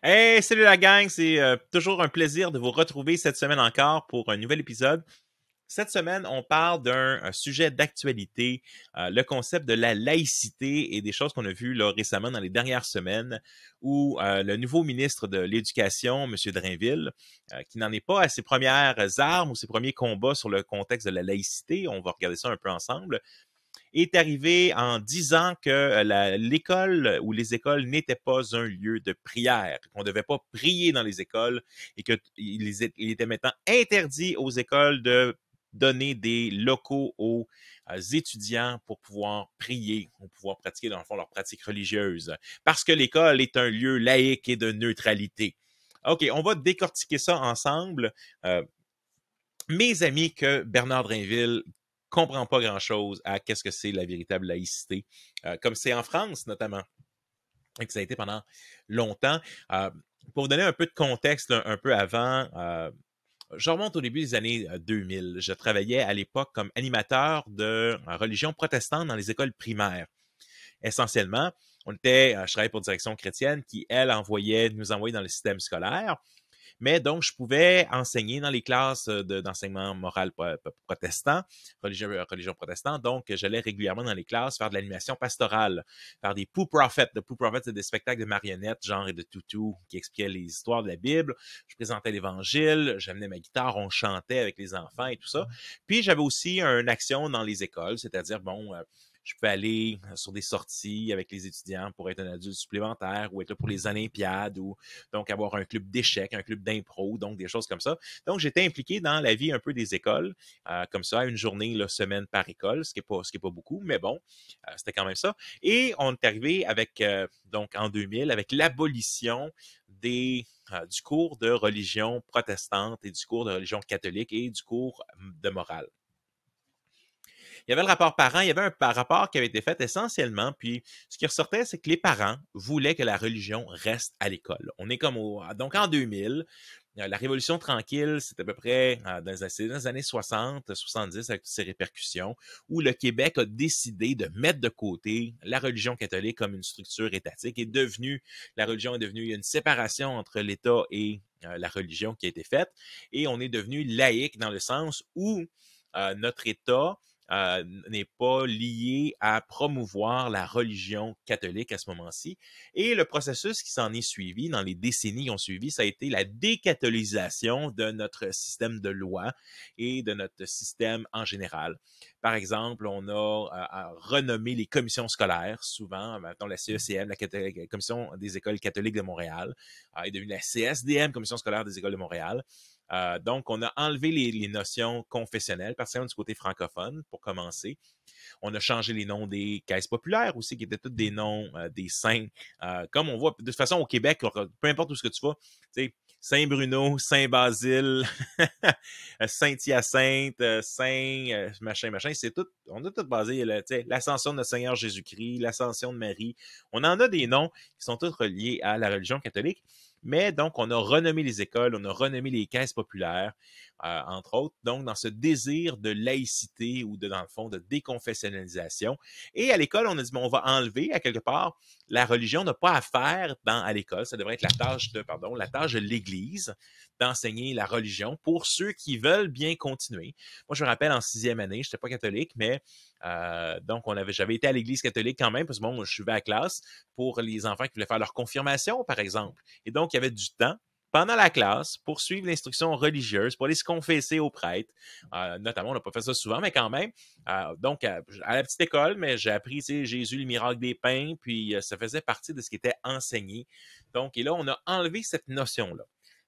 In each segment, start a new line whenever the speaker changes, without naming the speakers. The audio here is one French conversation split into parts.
Hey, salut la gang, c'est toujours un plaisir de vous retrouver cette semaine encore pour un nouvel épisode. Cette semaine, on parle d'un sujet d'actualité, le concept de la laïcité et des choses qu'on a vues là, récemment dans les dernières semaines où le nouveau ministre de l'Éducation, M. Drainville, qui n'en est pas à ses premières armes ou ses premiers combats sur le contexte de la laïcité, on va regarder ça un peu ensemble, est arrivé en disant que l'école ou les écoles n'étaient pas un lieu de prière, qu'on ne devait pas prier dans les écoles et qu'il était maintenant interdit aux écoles de donner des locaux aux étudiants pour pouvoir prier, pour pouvoir pratiquer dans le fond leur pratique religieuse, parce que l'école est un lieu laïque et de neutralité. OK, on va décortiquer ça ensemble. Mes amis que Bernard Drainville comprend pas grand-chose à qu'est-ce que c'est la véritable laïcité, comme c'est en France notamment, et que ça a été pendant longtemps. Pour vous donner un peu de contexte, là, un peu avant, je remonte au début des années 2000. Je travaillais à l'époque comme animateur de religion protestante dans les écoles primaires. Essentiellement, je travaillais pour Direction chrétienne qui, elle, nous envoyait dans le système scolaire. Mais donc, je pouvais enseigner dans les classes d'enseignement moral protestant, religion protestante. Donc, j'allais régulièrement dans les classes faire de l'animation pastorale, faire des Pooh Prophets. De Pooh Prophets, c'est des spectacles de marionnettes, genre et de toutous, qui expliquaient les histoires de la Bible. Je présentais l'Évangile, j'amenais ma guitare, on chantait avec les enfants et tout ça. Puis, j'avais aussi une action dans les écoles, c'est-à-dire, je peux aller sur des sorties avec les étudiants pour être un adulte supplémentaire ou être là pour les Olympiades ou donc avoir un club d'échecs, un club d'impro, donc des choses comme ça. Donc, j'étais impliqué dans la vie un peu des écoles, comme ça, une journée, là, semaine par école, ce qui est pas beaucoup, mais bon, c'était quand même ça. Et on est arrivé avec, donc en 2000, avec l'abolition du cours de religion protestante et du cours de religion catholique et du cours de morale. Il y avait le rapport parent, il y avait un rapport qui avait été fait essentiellement, puis ce qui ressortait, c'est que les parents voulaient que la religion reste à l'école. On est donc en 2000, la Révolution tranquille, c'est à peu près dans les années 60, 70, avec toutes ces répercussions, où le Québec a décidé de mettre de côté la religion catholique comme une structure étatique. La religion est devenue, il y a une séparation entre l'État et la religion qui a été faite, et on est devenu laïque dans le sens où notre État n'est pas lié à promouvoir la religion catholique à ce moment-ci. Et le processus qui s'en est suivi dans les décennies qui ont suivi, ça a été la décatholisation de notre système de loi et de notre système en général. Par exemple, on a renommé les commissions scolaires, souvent, mettons la CECM, la Commission des écoles catholiques de Montréal, est devenue la CSDM, Commission scolaire des écoles de Montréal. Donc, on a enlevé les notions confessionnelles, particulièrement du côté francophone, pour commencer. On a changé les noms des caisses populaires aussi, qui étaient tous des noms des saints. Comme on voit, de toute façon, au Québec, peu importe où ce que tu vas, tu sais, Saint-Bruno, Saint-Basile, Saint-Hyacinthe, machin, c'est tout, on a tout basé, l'ascension de notre Seigneur Jésus-Christ, l'ascension de Marie. On en a des noms qui sont tous reliés à la religion catholique. Mais donc, on a renommé les écoles, on a renommé les caisses populaires, entre autres, donc dans ce désir de laïcité ou dans le fond, de déconfessionnalisation. Et à l'école, on a dit, bon, on va enlever, à quelque part, la religion n'a pas à faire à l'école. Ça devrait être la tâche de l'Église d'enseigner la religion pour ceux qui veulent bien continuer. Moi, je me rappelle en 6e année, je n'étais pas catholique, mais donc j'avais été à l'Église catholique quand même, parce que bon, je suivais la classe pour les enfants qui voulaient faire leur confirmation, par exemple. Et donc, il y avait du temps pendant la classe pour suivre l'instruction religieuse, pour aller se confesser au prêtre. Notamment, on n'a pas fait ça souvent, mais quand même. Donc, à la petite école, mais j'ai appris, Jésus, le miracle des pains, puis ça faisait partie de ce qui était enseigné. Donc, et là, on a enlevé cette notion-là.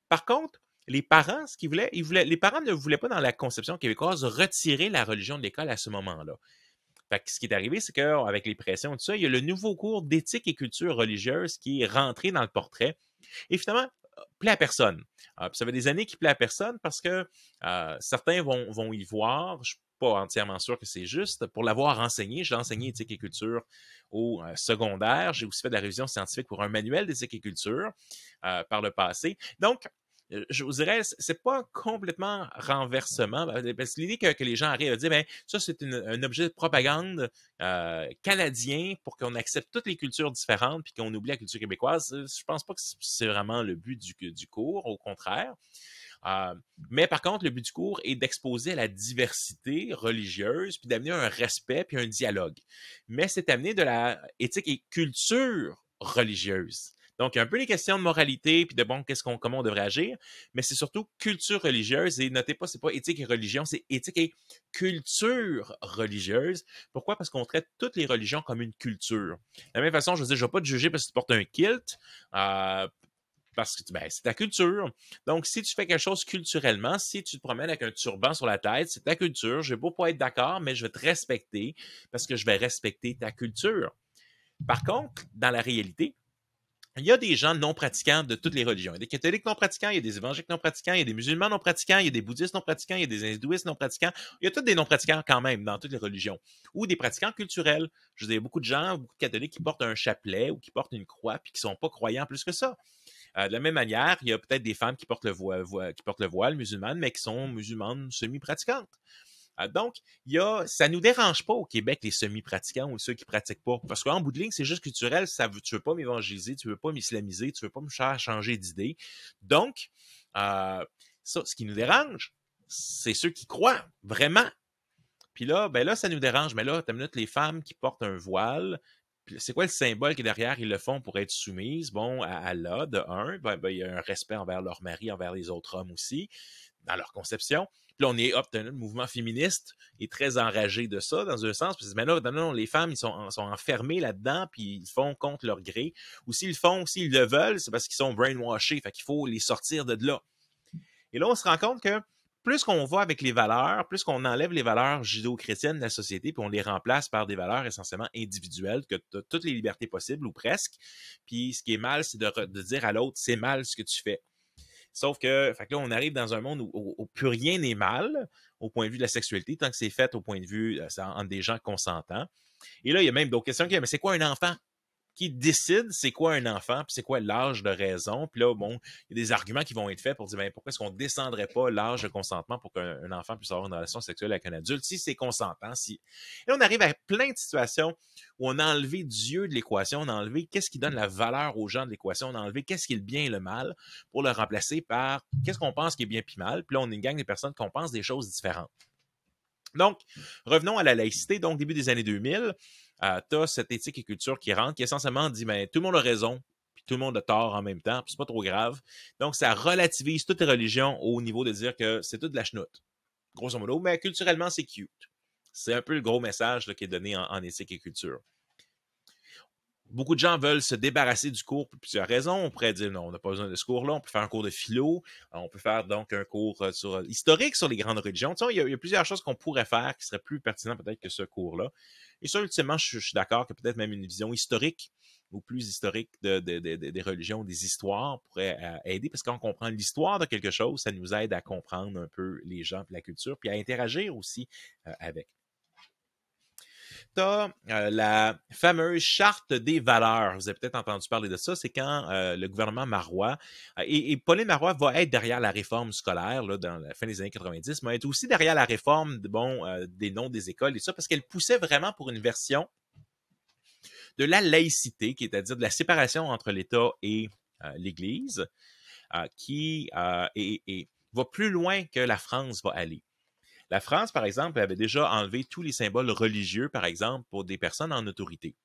Par contre, les parents, les parents ne voulaient pas, dans la conception québécoise, retirer la religion de l'école à ce moment-là. Fait que ce qui est arrivé, c'est qu'avec les pressions et tout ça, il y a le nouveau cours d'éthique et culture religieuse qui est rentré dans le portrait. Et finalement, plaît à personne. Ça fait des années qu'il plaît à personne parce que certains vont y voir. Je ne suis pas entièrement sûr que c'est juste. Pour l'avoir enseigné, j'ai enseigné éthique et culture au secondaire. J'ai aussi fait de la révision scientifique pour un manuel d'éthique et culture par le passé. Donc, je vous dirais, c'est pas complètement renversement, parce que l'idée que les gens arrivent à dire, ben ça c'est un objet de propagande canadien pour qu'on accepte toutes les cultures différentes puis qu'on oublie la culture québécoise, je pense pas que c'est vraiment le but du cours, au contraire. Mais par contre, le but du cours est d'exposer à la diversité religieuse, puis d'amener un respect, puis un dialogue. Mais c'est amener de la éthique et culture religieuse. Donc, il y a un peu les questions de moralité, puis de bon, comment on devrait agir, mais c'est surtout culture religieuse, et notez pas, c'est pas éthique et religion, c'est éthique et culture religieuse. Pourquoi? Parce qu'on traite toutes les religions comme une culture. De la même façon, je veux dire, je vais pas te juger parce que tu portes un kilt, parce que ben, c'est ta culture. Donc, si tu fais quelque chose culturellement, si tu te promènes avec un turban sur la tête, c'est ta culture. Je vais beau pas être d'accord, mais je vais te respecter parce que je vais respecter ta culture. Par contre, dans la réalité, il y a des gens non pratiquants de toutes les religions. Il y a des catholiques non pratiquants, il y a des évangéliques non pratiquants, il y a des musulmans non pratiquants, il y a des bouddhistes non pratiquants, il y a des hindouistes non pratiquants. Il y a tous des non pratiquants quand même dans toutes les religions. Ou des pratiquants culturels. Je veux dire, il y a beaucoup de gens, beaucoup de catholiques qui portent un chapelet ou qui portent une croix puis qui sont pas croyants plus que ça. De la même manière, il y a peut-être des femmes qui portent le voile musulmane, mais qui sont musulmanes semi-pratiquantes. Donc, ça nous dérange pas au Québec, les semi-pratiquants ou ceux qui pratiquent pas. Parce qu'en bout de ligne, c'est juste culturel. Tu veux pas m'évangéliser, tu veux pas m'islamiser, tu veux pas me faire changer d'idée. Donc, ce qui nous dérange, c'est ceux qui croient vraiment. Puis là, ça nous dérange. Mais là, t'as une minute, les femmes qui portent un voile, c'est quoi le symbole qui est derrière? Ils le font pour être soumises, bon, à Allah, de un. Il y a un respect envers leur mari, envers les autres hommes aussi, dans leur conception. Puis là, le mouvement féministe est très enragé de ça, dans un sens. Mais là, non, les femmes, ils sont enfermées là-dedans, puis ils font contre leur gré. Ou s'ils le veulent, c'est parce qu'ils sont brainwashés. Fait qu'il faut les sortir de là. Et là, on se rend compte que plus qu'on va avec les valeurs, plus qu'on enlève les valeurs judéo-chrétiennes de la société, puis on les remplace par des valeurs essentiellement individuelles, que tu as toutes les libertés possibles, ou presque. Puis ce qui est mal, c'est de dire à l'autre, c'est mal ce que tu fais. Sauf que, fait que là, on arrive dans un monde où plus rien n'est mal, au point de vue de la sexualité, tant que c'est fait au point de vue entre des gens consentants. Et là, il y a même d'autres questions. Mais c'est quoi un enfant? Qui décide c'est quoi un enfant, puis c'est quoi l'âge de raison. Puis là, bon, il y a des arguments qui vont être faits pour dire, ben, pourquoi est-ce qu'on ne descendrait pas l'âge de consentement pour qu'un enfant puisse avoir une relation sexuelle avec un adulte, si c'est consentant, si... Et là, on arrive à plein de situations où on a enlevé Dieu de l'équation, on a enlevé qu'est-ce qui donne la valeur aux gens de l'équation, on a enlevé qu'est-ce qui est le bien et le mal pour le remplacer par qu'est-ce qu'on pense qui est bien puis mal. Puis là, on est une gang de personnes qui pensent des choses différentes. Donc, revenons à la laïcité. Donc, début des années 2000, tu as cette éthique et culture qui rentre, qui essentiellement dit, ben, tout le monde a raison, puis tout le monde a tort en même temps, puis c'est pas trop grave. Donc, ça relativise toutes les religions au niveau de dire que c'est tout de la chenoute, grosso modo, mais culturellement, c'est cute. C'est un peu le gros message là, qui est donné en éthique et culture. Beaucoup de gens veulent se débarrasser du cours pour plusieurs raisons. On pourrait dire, non, on n'a pas besoin de ce cours-là. On peut faire un cours de philo. On peut faire donc un cours historique sur les grandes religions. Tu sais, il y a plusieurs choses qu'on pourrait faire qui seraient plus pertinentes peut-être que ce cours-là. Et ça, ultimement, je suis d'accord que peut-être même une vision historique ou plus historique des religions, des histoires pourrait aider, parce que quand on comprend l'histoire de quelque chose, ça nous aide à comprendre un peu les gens et la culture, puis à interagir aussi avec. Tu as la fameuse charte des valeurs. Vous avez peut-être entendu parler de ça. C'est quand le gouvernement Marois, et Pauline Marois va être derrière la réforme scolaire là, dans la fin des années 90, mais elle est aussi derrière la réforme des noms des écoles et ça, parce qu'elle poussait vraiment pour une version de la laïcité, qui est à dire de la séparation entre l'État et l'Église, qui va plus loin que la France va aller. La France, par exemple, avait déjà enlevé tous les symboles religieux, par exemple, pour des personnes en autorité.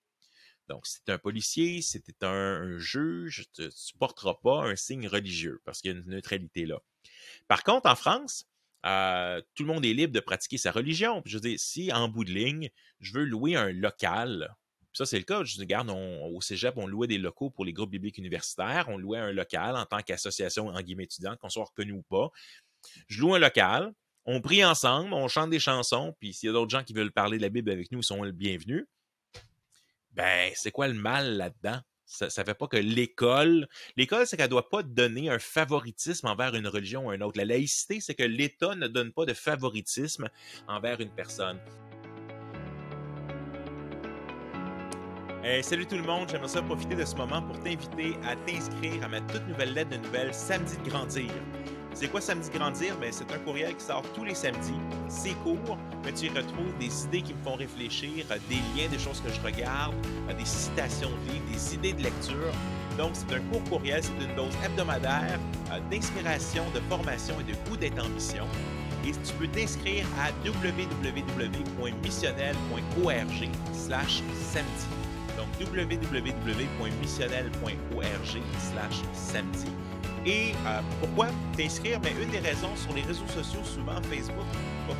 Donc, si tu es un policier, si tu es un juge, tu ne porteras pas un signe religieux parce qu'il y a une neutralité là. Par contre, en France, tout le monde est libre de pratiquer sa religion. Puis, je veux dire, si en bout de ligne, je veux louer un local, puis ça, c'est le cas. Je regarde, au cégep, on louait des locaux pour les groupes bibliques universitaires. On louait un local en tant qu'association, en guillemets, étudiante, qu'on soit reconnu ou pas. Je loue un local. On prie ensemble, on chante des chansons, puis s'il y a d'autres gens qui veulent parler de la Bible avec nous, ils sont les bienvenus. Ben, c'est quoi le mal là-dedans? Ça fait pas que l'école, c'est qu'elle doit pas donner un favoritisme envers une religion ou une autre. La laïcité, c'est que l'État ne donne pas de favoritisme envers une personne. Salut tout le monde, j'aimerais ça profiter de ce moment pour t'inviter à t'inscrire à ma toute nouvelle lettre de nouvelles Samedi de Grandir. C'est quoi Samedi de Grandir? Ben, c'est un courriel qui sort tous les samedis. C'est court, mais tu y retrouves des idées qui me font réfléchir, des liens, des choses que je regarde, des citations de livres, des idées de lecture. Donc, c'est un court courriel, c'est une dose hebdomadaire d'inspiration, de formation et de goût d'être en mission. Et tu peux t'inscrire à www.missionnel.org/samedi. Donc, www.missionnel.org/samedi. Et pourquoi t'inscrire? Bien, une des raisons, sur les réseaux sociaux, souvent Facebook,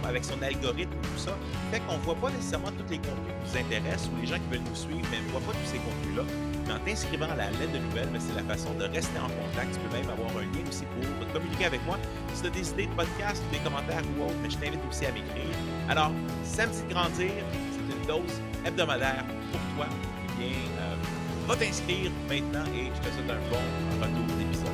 avec son algorithme et tout ça, fait qu'on ne voit pas nécessairement tous les contenus qui nous intéressent ou les gens qui veulent nous suivre, mais on ne voit pas tous ces contenus-là. Mais en t'inscrivant à la lettre de nouvelles, c'est la façon de rester en contact. Tu peux même avoir un lien aussi pour communiquer avec moi. Si tu as des idées de podcast ou des commentaires ou autres, mais je t'invite aussi à m'écrire. Alors, Samedi de Grandir, c'est une dose hebdomadaire pour toi. Eh bien, va t'inscrire maintenant et je te souhaite un bon retour d'épisode.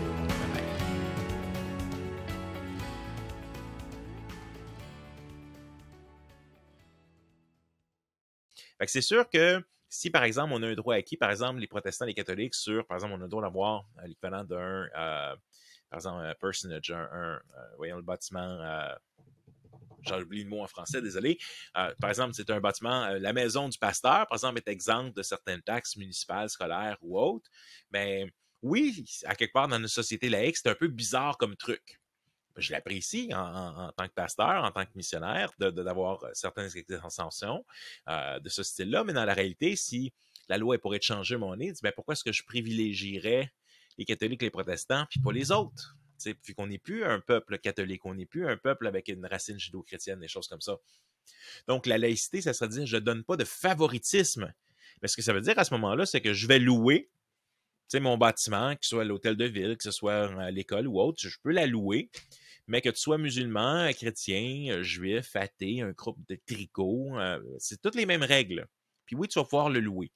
Fait que c'est sûr que si, par exemple, on a un droit acquis, par exemple, les protestants, les catholiques, par exemple, on a le droit d'avoir l'équivalent d'un, par exemple, un personage, voyons le bâtiment, j'ai oublié le mot en français, désolé. Par exemple, c'est un bâtiment, la maison du pasteur, par exemple, est exempte de certaines taxes municipales, scolaires ou autres. Mais oui, à quelque part dans une société laïque, c'est un peu bizarre comme truc. Je l'apprécie en tant que pasteur, en tant que missionnaire, d'avoir certaines exemptions de ce style-là, mais dans la réalité, si la loi pourrait être changée à mon nez, ben pourquoi est-ce que je privilégierais les catholiques, les protestants, puis pas les autres? Puis qu'on n'est plus un peuple catholique, on n'est plus un peuple avec une racine judéo-chrétienne, des choses comme ça. Donc, la laïcité, ça serait dire, je ne donne pas de favoritisme. Mais ce que ça veut dire à ce moment-là, c'est que je vais louer mon bâtiment, que ce soit l'hôtel de ville, que ce soit l'école ou autre, je peux la louer, mais que tu sois musulman, chrétien, juif, athée, un groupe de tricot, c'est toutes les mêmes règles. Puis oui, tu vas pouvoir le louer.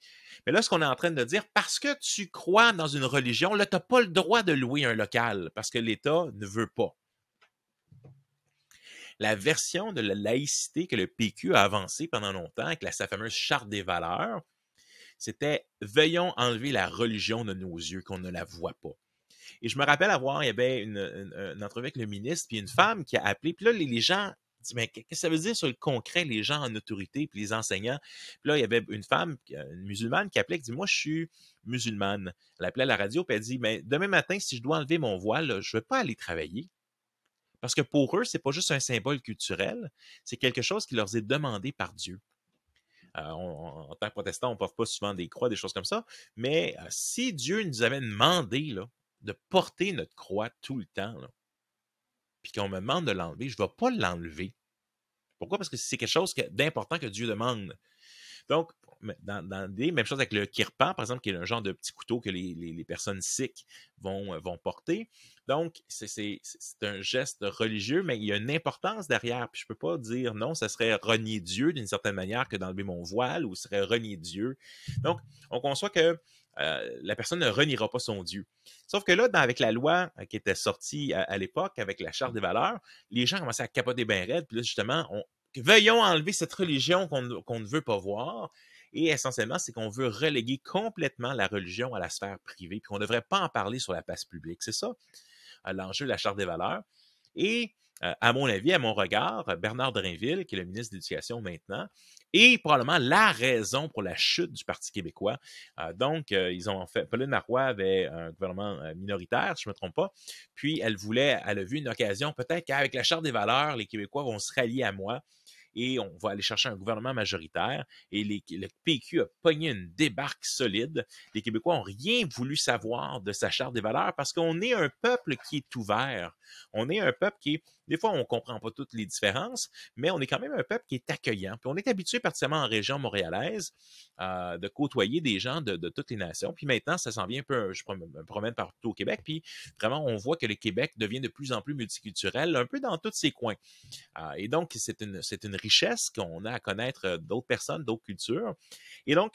Mais là, ce qu'on est en train de dire, parce que tu crois dans une religion, là, tu n'as pas le droit de louer un local, parce que l'État ne veut pas. La version de la laïcité que le PQ a avancée pendant longtemps, avec sa fameuse charte des valeurs, c'était « Veuillons enlever la religion de nos yeux, qu'on ne la voit pas ». Et je me rappelle il y avait une entrevue avec le ministre, puis une femme qui a appelé, puis là, les gens disent « Mais qu'est-ce que ça veut dire sur le concret, les gens en autorité, puis les enseignants? » Puis là, il y avait une femme, une musulmane, qui appelait, qui dit « Moi, je suis musulmane. » Elle appelait à la radio, puis elle dit « Mais demain matin, si je dois enlever mon voile, là, je ne vais pas aller travailler. » Parce que pour eux, c'est pas juste un symbole culturel, c'est quelque chose qui leur est demandé par Dieu. En tant que protestant, on ne porte pas souvent des croix, des choses comme ça, mais si Dieu nous avait demandé là, de porter notre croix tout le temps, là, puis qu'on me demande de l'enlever, je ne vais pas l'enlever. Pourquoi? Parce que c'est quelque chose d'important que Dieu demande. Donc, dans des mêmes choses avec le kirpan, par exemple, qui est un genre de petit couteau que les personnes sikhes vont porter. Donc, c'est un geste religieux, mais il y a une importance derrière. Puis je ne peux pas dire non, ça serait renier Dieu d'une certaine manière que d'enlever mon voile, ou ce serait renier Dieu. Donc, on conçoit que la personne ne reniera pas son Dieu. Sauf que là, avec la loi qui était sortie à l'époque, avec la Charte des valeurs, les gens commençaient à capoter bien raide. Puis là, justement, veuillons enlever cette religion qu'on ne veut pas voir. Et essentiellement, c'est qu'on veut reléguer complètement la religion à la sphère privée, puis qu'on ne devrait pas en parler sur la place publique. C'est ça, l'enjeu de la Charte des valeurs. Et à mon avis, à mon regard, Bernard Drinville, qui est le ministre de l'Éducation maintenant, est probablement la raison pour la chute du Parti québécois. Donc, ils ont fait. Pauline Marois avait un gouvernement minoritaire, si je ne me trompe pas. Puis, elle a vu une occasion, peut-être qu'avec la Charte des valeurs, les Québécois vont se rallier à moi et on va aller chercher un gouvernement majoritaire. Et le PQ a pogné une débarque solide. Les Québécois n'ont rien voulu savoir de sa Charte des valeurs parce qu'on est un peuple qui est ouvert. On est un peuple qui est, des fois, on ne comprend pas toutes les différences, mais on est quand même un peuple qui est accueillant. Puis on est habitué, particulièrement en région montréalaise, de côtoyer des gens de toutes les nations. Puis maintenant, ça s'en vient un peu, je me promène partout au Québec, puis vraiment, on voit que le Québec devient de plus en plus multiculturel, un peu dans tous ses coins. Et donc, c'est une richesse qu'on a à connaître d'autres personnes, d'autres cultures. Et donc,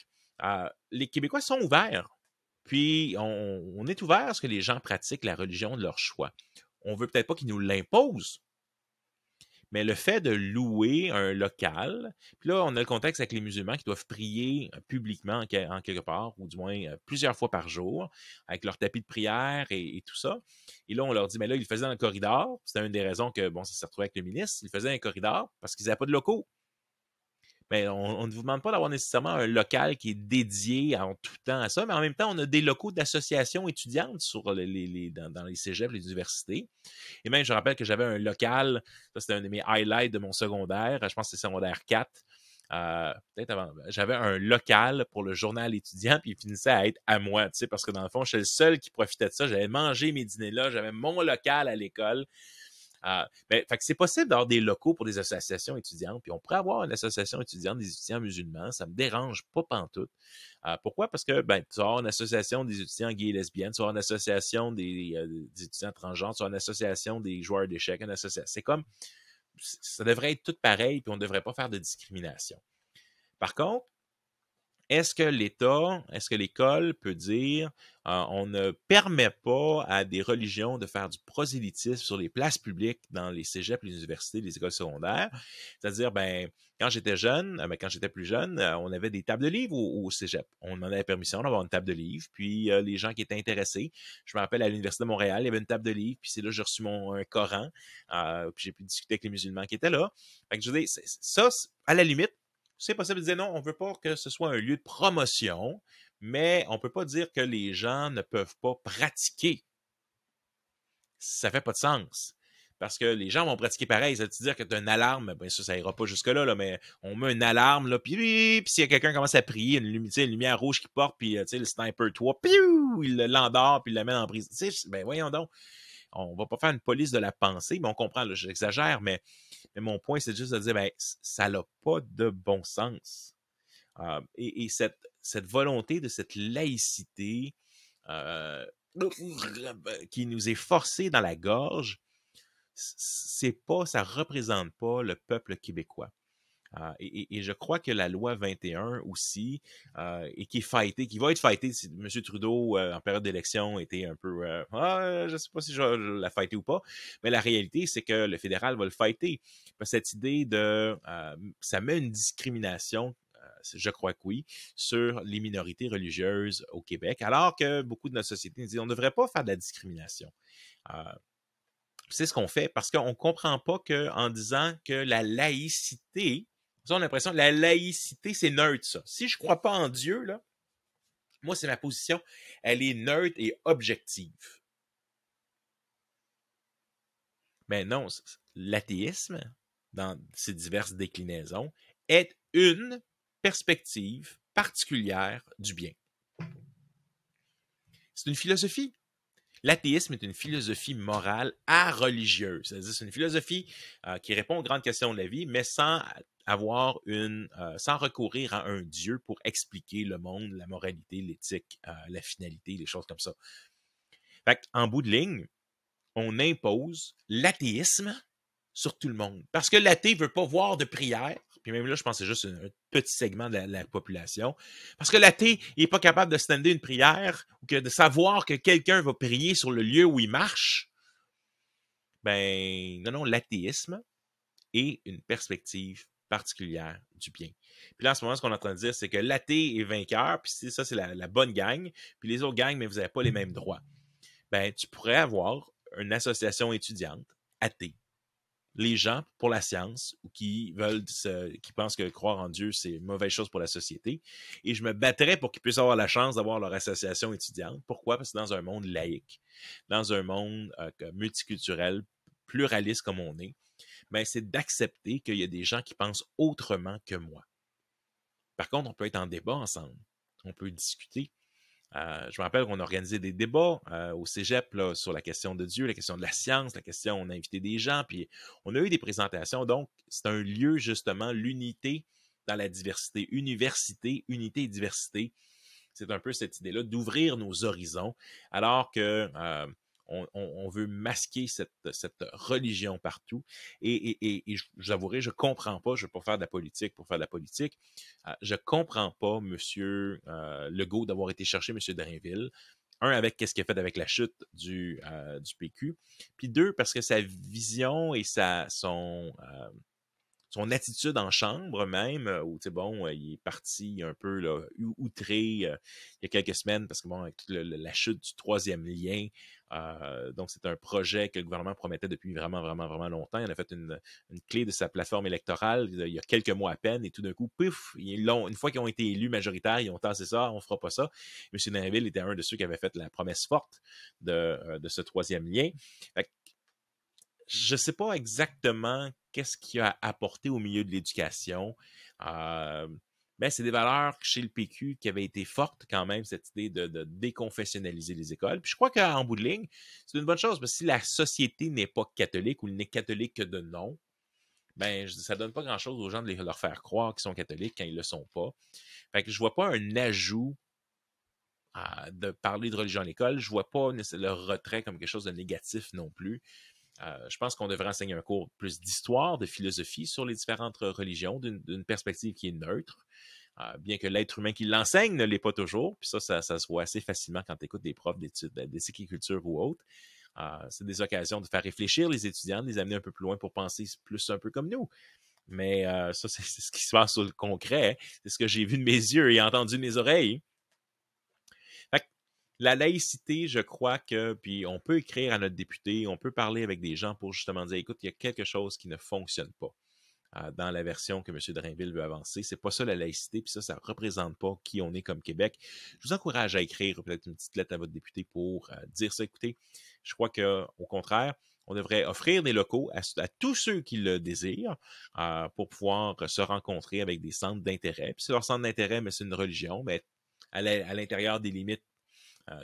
les Québécois sont ouverts. Puis, on est ouvert à ce que les gens pratiquent la religion de leur choix. On ne veut peut-être pas qu'ils nous l'imposent, Mais le fait de louer un local, puis là, on a le contexte avec les musulmans qui doivent prier publiquement en quelque part, ou du moins plusieurs fois par jour, avec leur tapis de prière et tout ça. Et là, on leur dit, mais là, ils le faisaient dans le corridor. C'était une des raisons que, bon, ça s'est retrouvé avec le ministre. Ils le faisaient dans le corridor parce qu'ils n'avaient pas de locaux. Mais on ne vous demande pas d'avoir nécessairement un local qui est dédié en tout temps à ça, mais en même temps, on a des locaux d'associations étudiantes dans les cégeps, les universités. Et même, je rappelle que j'avais un local, ça c'était un de mes highlights de mon secondaire, je pense que c'est secondaire 4. Peut-être avant, j'avais un local pour le journal étudiant, puis il finissait à être à moi, tu sais, parce que dans le fond, j'étais le seul qui profitait de ça. J'avais mangé mes dîners là, j'avais mon local à l'école. Fait que c'est possible d'avoir des locaux pour des associations étudiantes, puis on pourrait avoir une association étudiante des étudiants musulmans, ça me dérange pas pantoute. Pourquoi? Parce que tu vas avoir une association des étudiants gays et lesbiennes, tu vas avoir une association des étudiants transgenres, tu vas avoir une association des joueurs d'échecs, une association. C'est comme, ça devrait être tout pareil, puis on ne devrait pas faire de discrimination. Par contre, est-ce que l'État, est-ce que l'école peut dire on ne permet pas à des religions de faire du prosélytisme sur les places publiques dans les cégeps, les universités, les écoles secondaires? C'est-à-dire, quand j'étais jeune, quand j'étais plus jeune, on avait des tables de livres au cégep. On demandait la permission d'avoir une table de livres, puis les gens qui étaient intéressés, je me rappelle à l'Université de Montréal, il y avait une table de livres, puis c'est là que j'ai reçu un Coran, puis j'ai pu discuter avec les musulmans qui étaient là. Fait que je veux dire, ça, à la limite, c'est possible de dire non, on ne veut pas que ce soit un lieu de promotion, mais on ne peut pas dire que les gens ne peuvent pas pratiquer. Ça ne fait pas de sens. Parce que les gens vont pratiquer pareil. Ça veut dire que tu as une alarme, bien sûr, ça ira pas jusque-là, là, mais on met une alarme, là, puis s'il y a quelqu'un qui commence à prier, une lumière rouge qui porte, puis le sniper 3, il l'endort, puis il le met en prise. Ben voyons donc. On va pas faire une police de la pensée, mais on comprend, là, j'exagère, mais mon point, c'est juste de dire, ça n'a pas de bon sens. Et cette volonté de cette laïcité qui nous est forcée dans la gorge, ça représente pas le peuple québécois. Et je crois que la loi 21 aussi, et qui va être fightée si M. Trudeau, en période d'élection, était un peu je ne sais pas si je vais la fighter ou pas, mais la réalité, c'est que le fédéral va le fighter. Cette idée ça met une discrimination, je crois que oui, sur les minorités religieuses au Québec, alors que beaucoup de notre société nous dit on ne devrait pas faire de la discrimination. C'est ce qu'on fait parce qu'on ne comprend pas qu'en disant que la laïcité, on a l'impression que la laïcité, c'est neutre, ça. Si je ne crois pas en Dieu, là, moi, c'est ma position, elle est neutre et objective. Mais non, l'athéisme, dans ses diverses déclinaisons, est une perspective particulière du bien. C'est une philosophie. L'athéisme est une philosophie morale religieuse. C'est-à-dire, c'est une philosophie qui répond aux grandes questions de la vie, mais sans recourir à un Dieu pour expliquer le monde, la moralité, l'éthique, la finalité, les choses comme ça. Fait en bout de ligne, on impose l'athéisme sur tout le monde. Parce que l'athée ne veut pas voir de prière. Puis même là, je pense que c'est juste un petit segment de la population. Parce que l'athée, il n'est pas capable de stander une prière ou de savoir que quelqu'un va prier sur le lieu où il marche. Non, l'athéisme est une perspective particulière du bien. Puis là, en ce moment, ce qu'on est en train de dire, c'est que l'athée est vainqueur, puis ça, c'est la bonne gang, puis les autres gangs, mais vous n'avez pas les mêmes droits. Tu pourrais avoir une association étudiante athée. Les gens pour la science ou qui pensent que croire en Dieu, c'est une mauvaise chose pour la société. Et je me battrais pour qu'ils puissent avoir la chance d'avoir leur association étudiante. Pourquoi? Parce que dans un monde laïque, dans un monde multiculturel, pluraliste comme on est, c'est d'accepter qu'il y a des gens qui pensent autrement que moi. Par contre, on peut être en débat ensemble. On peut discuter. Je me rappelle qu'on a organisé des débats au cégep là, sur la question de Dieu, la question de la science, la question, on a invité des gens, puis on a eu des présentations. Donc, c'est un lieu, justement, l'unité dans la diversité. Université, unité et diversité. C'est un peu cette idée-là d'ouvrir nos horizons, alors que on veut masquer cette religion partout. Et j'avouerai, je ne comprends pas, je ne veux pas faire de la politique pour faire de la politique, je ne comprends pas M. Legault d'avoir été chercher M. Drainville un, avec qu'est-ce qu'il a fait avec la chute du PQ, puis deux, parce que sa vision et son attitude en chambre même, où, tu sais, bon, il est parti un peu là, outré il y a quelques semaines, parce que, bon, avec toute la chute du troisième lien, donc c'est un projet que le gouvernement promettait depuis vraiment, vraiment, vraiment longtemps. Il en a fait une clé de sa plateforme électorale il y a quelques mois à peine, et tout d'un coup, pif, une fois qu'ils ont été élus majoritaires, ils ont tassé ça, on fera pas ça. M. Drainville était un de ceux qui avait fait la promesse forte de ce troisième lien. Fait que, je ne sais pas exactement qu'est-ce qu'il a apporté au milieu de l'éducation. Mais c'est des valeurs chez le PQ qui avaient été fortes quand même, cette idée de déconfessionnaliser les écoles. Puis je crois qu'en bout de ligne, c'est une bonne chose, parce que si la société n'est pas catholique ou n'est catholique que de nom, ben ça donne pas grand-chose aux gens de leur faire croire qu'ils sont catholiques quand ils le sont pas. Fait que je vois pas un ajout de parler de religion à l'école. Je vois pas le retrait comme quelque chose de négatif non plus. Je pense qu'on devrait enseigner un cours plus d'histoire, de philosophie sur les différentes religions, d'une perspective qui est neutre, bien que l'être humain qui l'enseigne ne l'est pas toujours, puis ça se voit assez facilement quand tu écoutes des profs d'études d'éthique et culture ou autres. C'est des occasions de faire réfléchir les étudiants, de les amener un peu plus loin pour penser plus un peu comme nous. Mais ça, c'est ce qui se passe sur le concret. C'est ce que j'ai vu de mes yeux et entendu de mes oreilles. La laïcité, je crois que, puis on peut écrire à notre député, on peut parler avec des gens pour justement dire, écoute, il y a quelque chose qui ne fonctionne pas dans la version que M. Drainville veut avancer. C'est pas ça la laïcité, puis ça représente pas qui on est comme Québec. Je vous encourage à écrire peut-être une petite lettre à votre député pour dire ça. Écoutez, je crois qu'au contraire, on devrait offrir des locaux à tous ceux qui le désirent pour pouvoir se rencontrer avec des centres d'intérêt. Puis si leur centre d'intérêt, mais c'est une religion, mais à l'intérieur des limites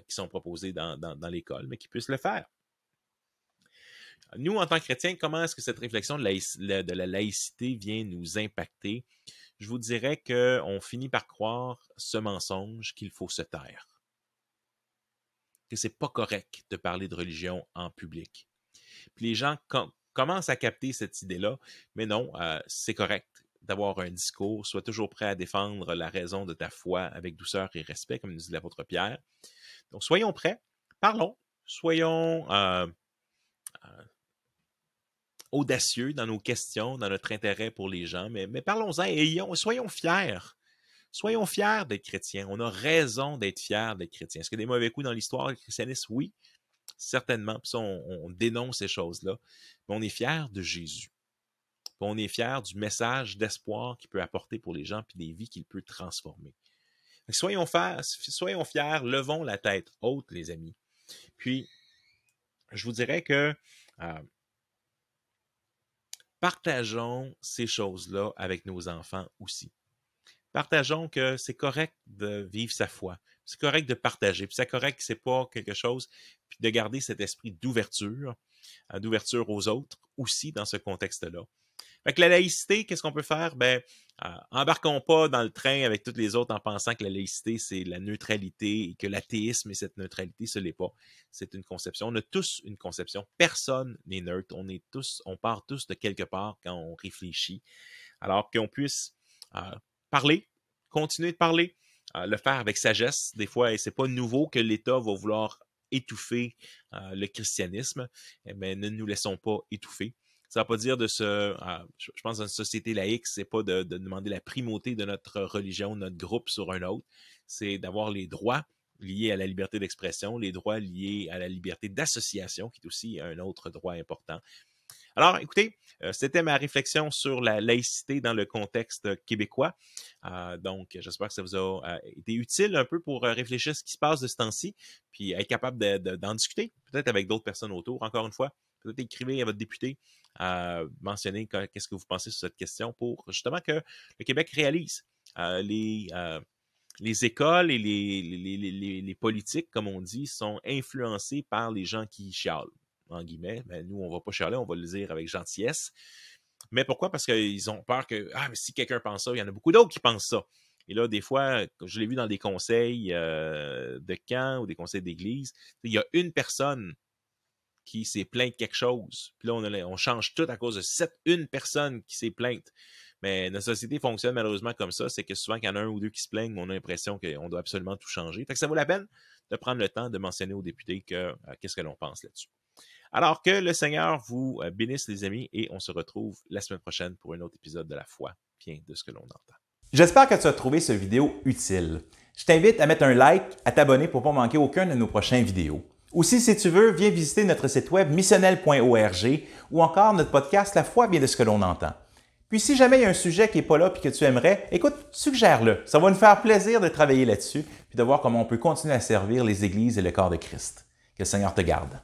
qui sont proposés dans l'école, mais qui puissent le faire. Nous, en tant que chrétiens, comment est-ce que cette réflexion de la laïcité vient nous impacter? Je vous dirais qu'on finit par croire ce mensonge qu'il faut se taire. Que c'est pas correct de parler de religion en public. Puis les gens commencent à capter cette idée-là, mais non, c'est correct d'avoir un discours, sois toujours prêt à défendre la raison de ta foi avec douceur et respect, comme nous dit l'apôtre Pierre. Donc, soyons prêts, parlons, soyons audacieux dans nos questions, dans notre intérêt pour les gens, mais parlons-en et soyons fiers. Soyons fiers d'être chrétiens. On a raison d'être fiers d'être chrétiens. Est-ce qu'il y a des mauvais coups dans l'histoire du christianisme? Oui, certainement. Puis ça, on dénonce ces choses-là. Mais on est fiers de Jésus. Puis on est fiers du message d'espoir qu'il peut apporter pour les gens puis des vies qu'il peut transformer. Soyons fiers, levons la tête haute, les amis. Puis, je vous dirais que partageons ces choses-là avec nos enfants aussi. Partageons que c'est correct de vivre sa foi. C'est correct de partager. Puis c'est correct que c'est pas quelque chose, puis de garder cet esprit d'ouverture aux autres aussi dans ce contexte-là. Fait que la laïcité, qu'est-ce qu'on peut faire? Ben, embarquons pas dans le train avec toutes les autres en pensant que la laïcité, c'est la neutralité et que l'athéisme et cette neutralité, ce n'est pas. C'est une conception. On a tous une conception. Personne n'est neutre. On part tous de quelque part quand on réfléchit. Alors qu'on puisse parler, continuer de parler, le faire avec sagesse. Des fois, et c'est pas nouveau que l'État va vouloir étouffer le christianisme, mais ne nous laissons pas étouffer. Ça ne veut pas dire je pense dans une société laïque, c'est pas de demander la primauté de notre religion, notre groupe sur un autre. C'est d'avoir les droits liés à la liberté d'expression, les droits liés à la liberté d'association, qui est aussi un autre droit important. Alors, écoutez, c'était ma réflexion sur la laïcité dans le contexte québécois. Donc, j'espère que ça vous a été utile un peu pour réfléchir à ce qui se passe de ce temps-ci, puis être capable d'en discuter, peut-être avec d'autres personnes autour. Encore une fois, peut-être écrivez à votre député, mentionnez qu'est-ce que vous pensez sur cette question pour justement que le Québec réalise les écoles et les politiques, comme on dit, sont influencés par les gens qui chialent. En guillemets, ben, nous, on va pas chialer, on va le dire avec gentillesse. Mais pourquoi? Parce qu'ils ont peur que, mais si quelqu'un pense ça, il y en a beaucoup d'autres qui pensent ça. Et là, des fois, je l'ai vu dans des conseils de camp ou des conseils d'église, il y a une personne qui s'est plaint de quelque chose. Puis là, on change tout à cause de une personne qui s'est plainte. Mais notre société fonctionne malheureusement comme ça. C'est que souvent, qu'il y en a un ou deux qui se plaignent, on a l'impression qu'on doit absolument tout changer. Fait que ça vaut la peine de prendre le temps de mentionner aux députés qu'est-ce que l'on pense là-dessus. Alors que le Seigneur vous bénisse, les amis, et on se retrouve la semaine prochaine pour un autre épisode de La foi, bien de ce que l'on entend.
J'espère que tu as trouvé cette vidéo utile. Je t'invite à mettre un like, à t'abonner pour ne pas manquer aucun de nos prochaines vidéos. Aussi, si tu veux, viens visiter notre site web missionnel.org ou encore notre podcast La foi, bien de ce que l'on entend. Puis si jamais il y a un sujet qui n'est pas là et que tu aimerais, écoute, suggère-le. Ça va nous faire plaisir de travailler là-dessus puis de voir comment on peut continuer à servir les églises et le corps de Christ. Que le Seigneur te garde.